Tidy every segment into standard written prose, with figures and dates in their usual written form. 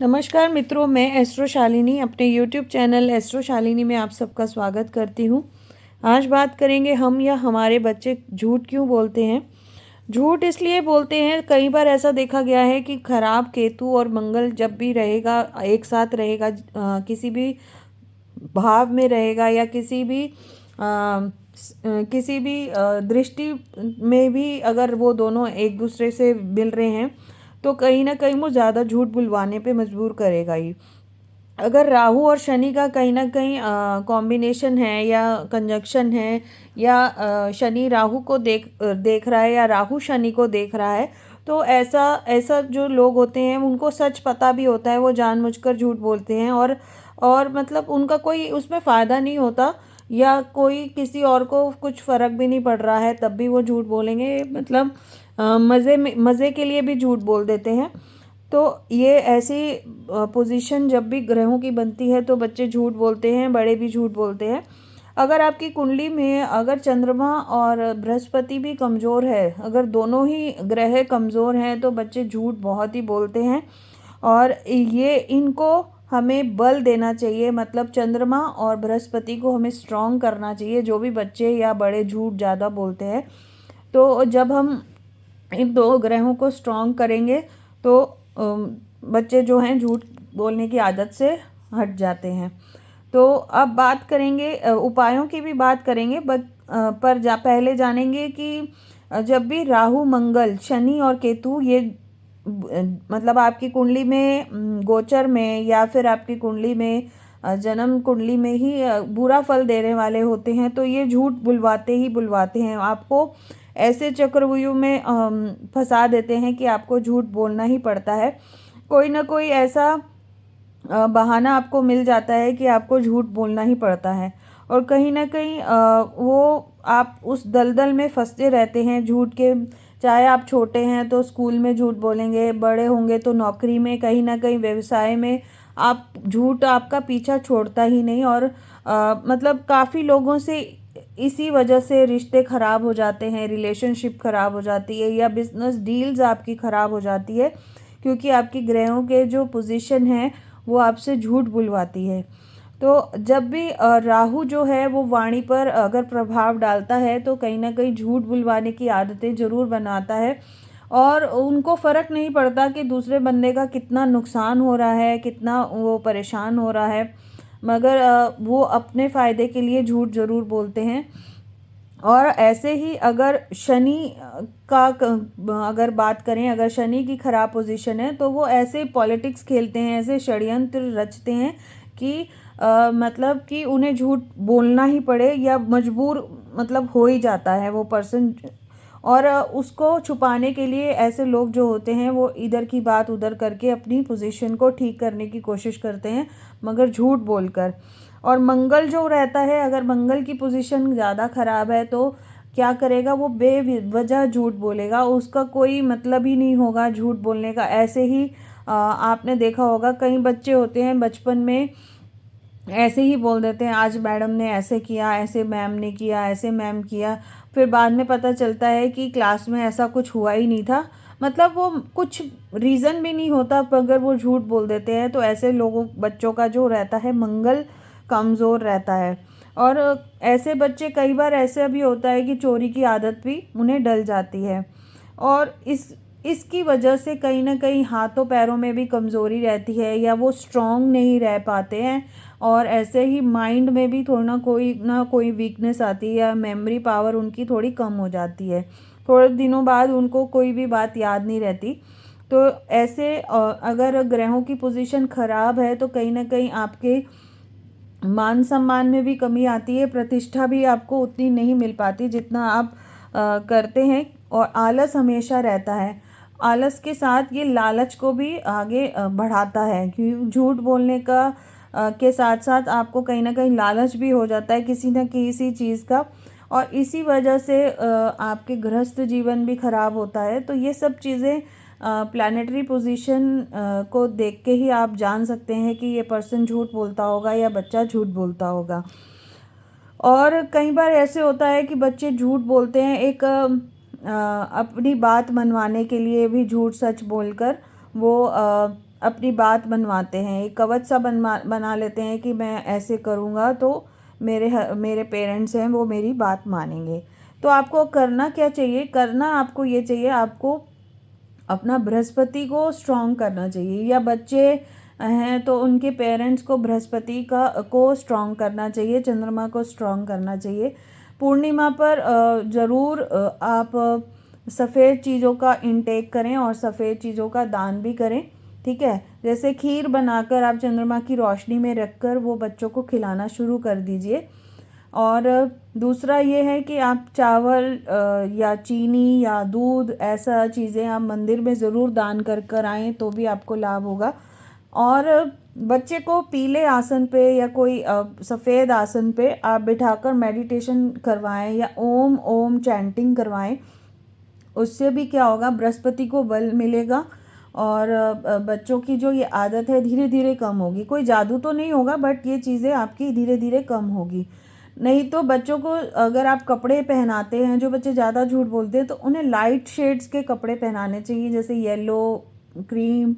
नमस्कार मित्रों, मैं एस्ट्रो शालिनी अपने यूट्यूब चैनल एस्ट्रो शालिनी में आप सबका स्वागत करती हूँ। आज बात करेंगे हम या हमारे बच्चे झूठ क्यों बोलते हैं। झूठ इसलिए बोलते हैं, कई बार ऐसा देखा गया है कि खराब केतु और मंगल जब भी रहेगा, एक साथ रहेगा, किसी भी भाव में रहेगा या किसी भी दृष्टि में भी अगर वो दोनों एक दूसरे से मिल रहे हैं तो कहीं ना कहीं वो ज़्यादा झूठ बुलवाने पे मजबूर करेगा ही। अगर राहु और शनि का कहीं ना कहीं कॉम्बिनेशन है या कंजक्शन है या शनि राहु को देख रहा है या राहु शनि को देख रहा है, तो ऐसा ऐसा जो लोग होते हैं उनको सच पता भी होता है, वो जानबूझकर झूठ बोलते हैं और मतलब उनका कोई उसमें फ़ायदा नहीं होता या कोई किसी और को कुछ फ़र्क भी नहीं पड़ रहा है तब भी वो झूठ बोलेंगे। मतलब मज़े के लिए भी झूठ बोल देते हैं। तो ये ऐसी पोजीशन जब भी ग्रहों की बनती है तो बच्चे झूठ बोलते हैं, बड़े भी झूठ बोलते हैं। अगर आपकी कुंडली में अगर चंद्रमा और बृहस्पति भी कमज़ोर है, अगर दोनों ही ग्रह कमज़ोर हैं तो बच्चे झूठ बहुत ही बोलते हैं। और ये इनको हमें बल देना चाहिए, मतलब चंद्रमा और बृहस्पति को हमें स्ट्रॉन्ग करना चाहिए। जो भी बच्चे या बड़े झूठ ज़्यादा बोलते हैं, तो जब हम इन दो ग्रहों को स्ट्रॉन्ग करेंगे तो बच्चे जो हैं झूठ बोलने की आदत से हट जाते हैं। तो अब बात करेंगे, उपायों की भी बात करेंगे, पर पहले जानेंगे कि जब भी राहु मंगल शनि और केतु ये मतलब आपकी कुंडली में गोचर में या फिर आपकी कुंडली में जन्म कुंडली में ही बुरा फल देने वाले होते हैं, तो ये झूठ बुलवाते ही बुलवाते हैं। आपको ऐसे चक्रव्यूह में फंसा देते हैं कि आपको झूठ बोलना ही पड़ता है। कोई ना कोई ऐसा बहाना आपको मिल जाता है कि आपको झूठ बोलना ही पड़ता है और कहीं ना कहीं वो आप उस दलदल में फंसते रहते हैं झूठ के। चाहे आप छोटे हैं तो स्कूल में झूठ बोलेंगे, बड़े होंगे तो नौकरी में, कहीं ना कहीं व्यवसाय में आप झूठ आपका पीछा छोड़ता ही नहीं। और मतलब काफ़ी लोगों से इसी वजह से रिश्ते ख़राब हो जाते हैं, रिलेशनशिप ख़राब हो जाती है या बिजनेस डील्स आपकी ख़राब हो जाती है, क्योंकि आपकी ग्रहों के जो पोजीशन है वो आपसे झूठ बुलवाती है। तो जब भी राहु जो है वो वाणी पर अगर प्रभाव डालता है तो कहीं ना कहीं झूठ बुलवाने की आदतें ज़रूर बनाता है और उनको फ़र्क नहीं पड़ता कि दूसरे बंदे का कितना नुकसान हो रहा है, कितना वो परेशान हो रहा है, मगर वो अपने फ़ायदे के लिए झूठ ज़रूर बोलते हैं। और ऐसे ही अगर शनि अगर बात करें, अगर शनि की ख़राब पोजीशन है तो वो ऐसे पॉलिटिक्स खेलते हैं, ऐसे षड्यंत्र रचते हैं कि मतलब कि उन्हें झूठ बोलना ही पड़े या मजबूर मतलब हो ही जाता है वो पर्सन। और उसको छुपाने के लिए ऐसे लोग जो होते हैं वो इधर की बात उधर करके अपनी पोजीशन को ठीक करने की कोशिश करते हैं, मगर झूठ बोलकर। और मंगल जो रहता है, अगर मंगल की पोजीशन ज़्यादा ख़राब है तो क्या करेगा, वो बेवजह झूठ बोलेगा, उसका कोई मतलब ही नहीं होगा झूठ बोलने का। ऐसे ही आपने देखा होगा कई बच्चे होते हैं बचपन में ऐसे ही बोल देते हैं, आज मैडम ने ऐसे किया, ऐसे मैम ने किया, ऐसे मैम किया, फिर बाद में पता चलता है कि क्लास में ऐसा कुछ हुआ ही नहीं था। मतलब वो कुछ रीज़न भी नहीं होता मगर वो झूठ बोल देते हैं। तो ऐसे लोगों बच्चों का जो रहता है मंगल कमज़ोर रहता है। और ऐसे बच्चे कई बार ऐसे भी होता है कि चोरी की आदत भी उन्हें डल जाती है और इसकी वजह से कहीं ना कहीं हाथों पैरों में भी कमज़ोरी रहती है या वो स्ट्रॉन्ग नहीं रह पाते हैं। और ऐसे ही माइंड में भी थोड़ा ना कोई वीकनेस आती है या मेमोरी पावर उनकी थोड़ी कम हो जाती है, थोड़े दिनों बाद उनको कोई भी बात याद नहीं रहती। तो ऐसे अगर ग्रहों की पोजीशन ख़राब है तो कहीं ना कहीं आपके मान सम्मान में भी कमी आती है, प्रतिष्ठा भी आपको उतनी नहीं मिल पाती जितना आप करते हैं। और आलस हमेशा रहता है, आलस के साथ ये लालच को भी आगे बढ़ाता है, क्योंकि झूठ बोलने का के साथ साथ आपको कहीं ना कहीं लालच भी हो जाता है किसी न किसी चीज़ का, और इसी वजह से आपके गृहस्थ जीवन भी खराब होता है। तो ये सब चीज़ें प्लानिटरी पोजीशन को देख के ही आप जान सकते हैं कि ये पर्सन झूठ बोलता होगा या बच्चा झूठ बोलता होगा। और कई बार ऐसे होता है कि बच्चे झूठ बोलते हैं एक अपनी बात मनवाने के लिए भी, झूठ सच बोलकर वो अपनी बात बनवाते हैं, एक कवच सा बना लेते हैं कि मैं ऐसे करूँगा तो मेरे पेरेंट्स हैं वो मेरी बात मानेंगे। तो आपको करना क्या चाहिए, करना आपको ये चाहिए, आपको अपना बृहस्पति को स्ट्रॉन्ग करना चाहिए, या बच्चे हैं तो उनके पेरेंट्स को बृहस्पति को स्ट्रॉन्ग करना चाहिए, चंद्रमा को स्ट्रॉन्ग करना चाहिए। पूर्णिमा पर ज़रूर आप सफ़ेद चीज़ों का इंटेक करें और सफ़ेद चीज़ों का दान भी करें, ठीक है। जैसे खीर बनाकर आप चंद्रमा की रोशनी में रखकर वो बच्चों को खिलाना शुरू कर दीजिए। और दूसरा ये है कि आप चावल या चीनी या दूध ऐसा चीज़ें आप मंदिर में ज़रूर दान कर कर आएँ तो भी आपको लाभ होगा। और बच्चे को पीले आसन पे या कोई सफ़ेद आसन पे आप बिठाकर मेडिटेशन करवाएं या ओम ओम चैंटिंग करवाएं। उससे भी क्या होगा, बृहस्पति को बल मिलेगा और बच्चों की जो ये आदत है धीरे धीरे कम होगी। कोई जादू तो नहीं होगा बट ये चीज़ें आपकी धीरे धीरे कम होगी। नहीं तो बच्चों को अगर आप कपड़े पहनाते हैं, जो बच्चे ज़्यादा झूठ बोलते हैं तो उन्हें लाइट शेड्स के कपड़े पहनाने चाहिए, जैसे येलो, क्रीम,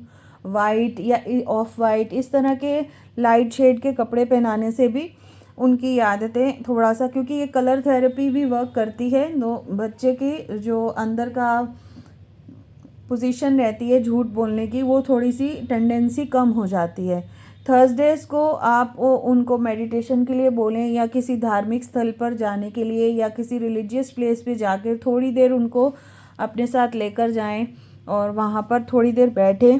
वाइट या ऑफ वाइट, इस तरह के लाइट शेड के कपड़े पहनाने से भी उनकी आदतें थोड़ा सा, क्योंकि ये कलर थेरेपी भी वर्क करती है, तो बच्चे की जो अंदर का पोजीशन रहती है झूठ बोलने की वो थोड़ी सी टेंडेंसी कम हो जाती है। थर्सडेज को आप उनको मेडिटेशन के लिए बोलें या किसी धार्मिक स्थल पर जाने के लिए या किसी रिलीजियस प्लेस पे जाकर थोड़ी देर उनको अपने साथ लेकर जाएं और वहाँ पर थोड़ी देर बैठें,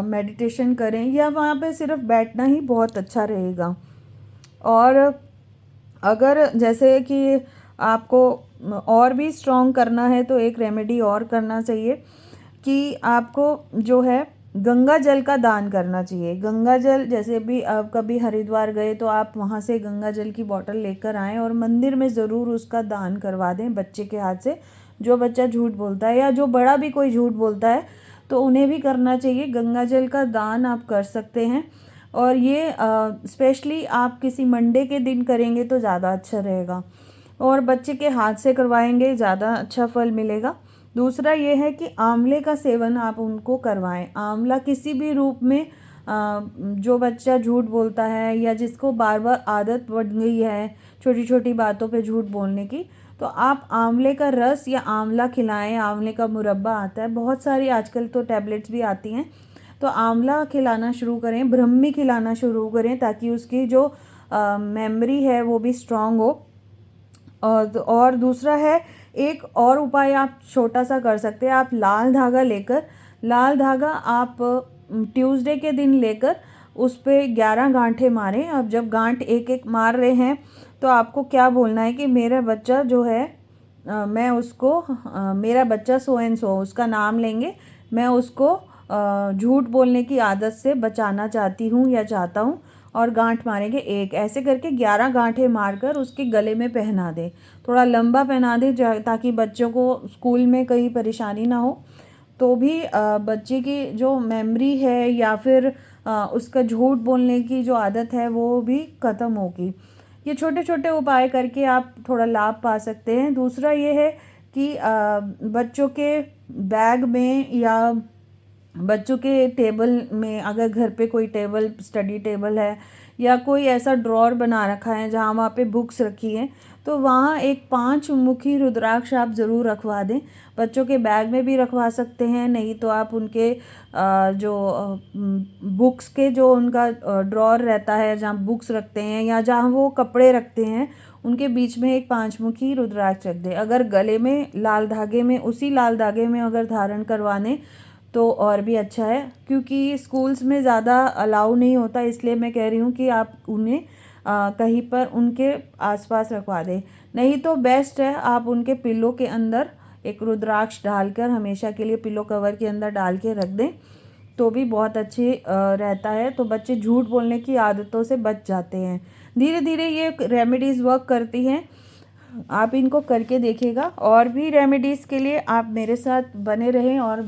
मेडिटेशन करें, या वहाँ पे सिर्फ बैठना ही बहुत अच्छा रहेगा। और अगर जैसे कि आपको और भी स्ट्रॉन्ग करना है तो एक रेमेडी और करना चाहिए कि आपको जो है गंगा जल का दान करना चाहिए। गंगा जल, जैसे भी आप कभी हरिद्वार गए तो आप वहाँ से गंगा जल की बोतल लेकर आएँ और मंदिर में ज़रूर उसका दान करवा दें बच्चे के हाथ से। जो बच्चा झूठ बोलता है या जो बड़ा भी कोई झूठ बोलता है तो उन्हें भी करना चाहिए, गंगा जल का दान आप कर सकते हैं। और ये स्पेशली आप किसी मंडे के दिन करेंगे तो ज़्यादा अच्छा रहेगा और बच्चे के हाथ से करवाएंगे ज़्यादा अच्छा फल मिलेगा। दूसरा ये है कि आंवले का सेवन आप उनको करवाएं। आंवला किसी भी रूप में जो बच्चा झूठ बोलता है या जिसको बार बार आदत पड़ गई है छोटी छोटी बातों पे झूठ बोलने की, तो आप आंवले का रस या आंवला खिलाएं। आंवले का मुरब्बा आता है, बहुत सारी आजकल तो टैबलेट्स भी आती हैं, तो आंवला खिलाना शुरू करें, ब्रह्मी खिलाना शुरू करें ताकि उसकी जो मेमोरी है वो भी स्ट्रांग हो। और दूसरा है, एक और उपाय आप छोटा सा कर सकते हैं। आप लाल धागा आप ट्यूसडे के दिन लेकर उस पर 11 गांठें मारें। अब जब गांठ एक एक मार रहे हैं तो आपको क्या बोलना है कि मेरा बच्चा जो है मैं उसको मेरा बच्चा सो एंड सो, उसका नाम लेंगे, मैं उसको झूठ बोलने की आदत से बचाना चाहती हूँ या चाहता हूँ, और गांठ मारेंगे एक, ऐसे करके 11 गांठें मारकर उसके गले में पहना दें। थोड़ा लंबा पहना दें ताकि बच्चों को स्कूल में कहीं परेशानी ना हो, तो भी बच्चे की जो मेमोरी है या फिर उसका झूठ बोलने की जो आदत है वो भी ख़त्म होगी। ये छोटे छोटे उपाय करके आप थोड़ा लाभ पा सकते हैं। दूसरा ये है कि बच्चों के बैग में या बच्चों के टेबल में, अगर घर पे कोई टेबल, स्टडी टेबल है या कोई ऐसा ड्रॉर बना रखा है जहाँ वहाँ पे बुक्स रखी हैं, तो वहाँ एक 5 मुखी रुद्राक्ष आप ज़रूर रखवा दें। बच्चों के बैग में भी रखवा सकते हैं, नहीं तो आप उनके जो बुक्स के जो उनका ड्रॉर रहता है जहाँ बुक्स रखते हैं या जहाँ वो कपड़े रखते हैं उनके बीच में एक 5 मुखी रुद्राक्ष रख दें। अगर गले में लाल धागे में, उसी लाल धागे में अगर धारण करवाने तो और भी अच्छा है, क्योंकि स्कूल्स में ज़्यादा अलाउ नहीं होता, इसलिए मैं कह रही हूँ कि आप उन्हें कहीं पर उनके आसपास रखवा दें। नहीं तो बेस्ट है आप उनके पिलो के अंदर एक रुद्राक्ष डालकर हमेशा के लिए पिलो कवर के अंदर डाल के रख दें, तो भी बहुत अच्छे रहता है। तो बच्चे झूठ बोलने की आदतों से बच जाते हैं। धीरे धीरे ये रेमेडीज़ वर्क करती हैं, आप इनको करके देखिएगा। और भी रेमेडीज़ के लिए आप मेरे साथ बने रहें और